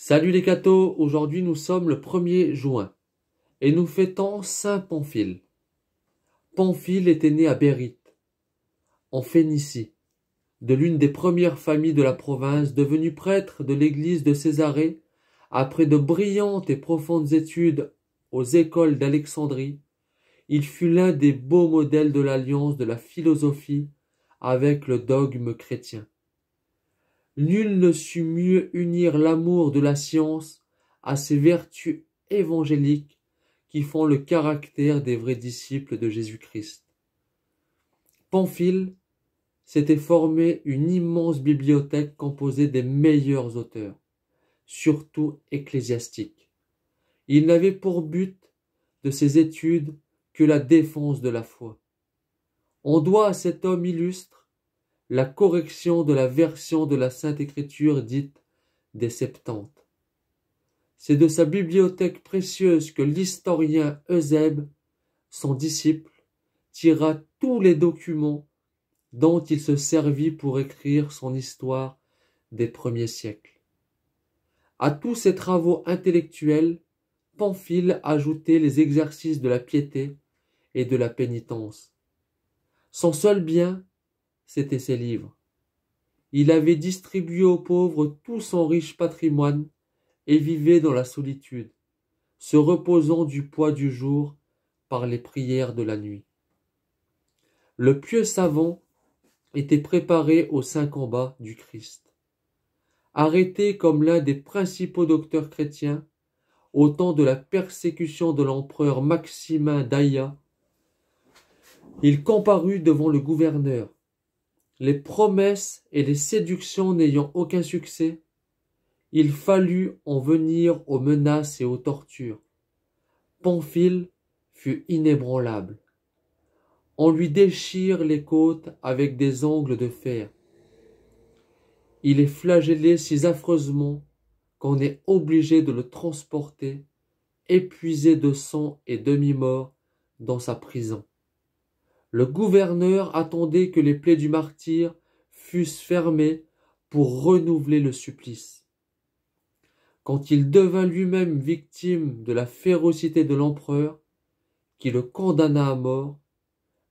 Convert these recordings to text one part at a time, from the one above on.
Salut les cathos, aujourd'hui nous sommes le 1er juin et nous fêtons Saint Pamphile. Pamphile était né à Bérite, en Phénicie, de l'une des premières familles de la province, devenu prêtre de l'église de Césarée, après de brillantes et profondes études aux écoles d'Alexandrie. Il fut l'un des beaux modèles de l'alliance de la philosophie avec le dogme chrétien. Nul ne sut mieux unir l'amour de la science à ces vertus évangéliques qui font le caractère des vrais disciples de Jésus-Christ. Pamphile s'était formé une immense bibliothèque composée des meilleurs auteurs, surtout ecclésiastiques. Il n'avait pour but de ses études que la défense de la foi. On doit à cet homme illustre la correction de la version de la Sainte Écriture dite des Septante. C'est de sa bibliothèque précieuse que l'historien Eusèbe, son disciple, tira tous les documents dont il se servit pour écrire son histoire des premiers siècles. À tous ces travaux intellectuels, Pamphile ajoutait les exercices de la piété et de la pénitence. Son seul bien, c'étaient ses livres. Il avait distribué aux pauvres tout son riche patrimoine et vivait dans la solitude, se reposant du poids du jour par les prières de la nuit. Le pieux savant était préparé au saint combat du Christ. Arrêté comme l'un des principaux docteurs chrétiens, au temps de la persécution de l'empereur Maximin d'Aïa, il comparut devant le gouverneur. Les promesses et les séductions n'ayant aucun succès, il fallut en venir aux menaces et aux tortures. Pamphile fut inébranlable. On lui déchire les côtes avec des ongles de fer. Il est flagellé si affreusement qu'on est obligé de le transporter, épuisé de sang et demi-mort, dans sa prison. Le gouverneur attendait que les plaies du martyr fussent fermées pour renouveler le supplice. Quand il devint lui-même victime de la férocité de l'empereur, qui le condamna à mort,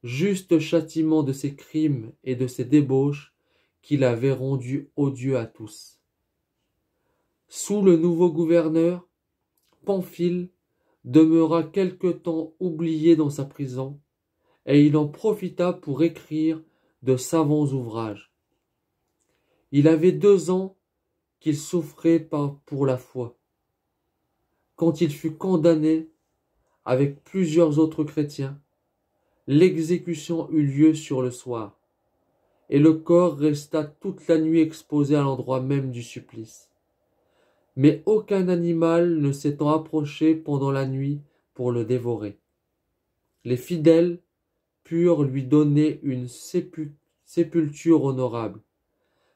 juste châtiment de ses crimes et de ses débauches qu'il avait rendus odieux à tous. Sous le nouveau gouverneur, Pamphile demeura quelque temps oublié dans sa prison, et il en profita pour écrire de savants ouvrages. Il avait 2 ans qu'il souffrait pour la foi. Quand il fut condamné avec plusieurs autres chrétiens, l'exécution eut lieu sur le soir, et le corps resta toute la nuit exposé à l'endroit même du supplice. Mais aucun animal ne s'étant approché pendant la nuit pour le dévorer. Les fidèles purent lui donner une sépulture honorable.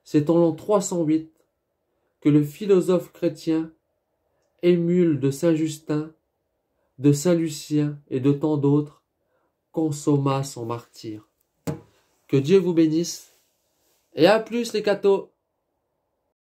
C'est en l'an 308 que le philosophe chrétien, émule de saint Justin, de saint Lucien et de tant d'autres, consomma son martyre. Que Dieu vous bénisse, et à plus les cathos!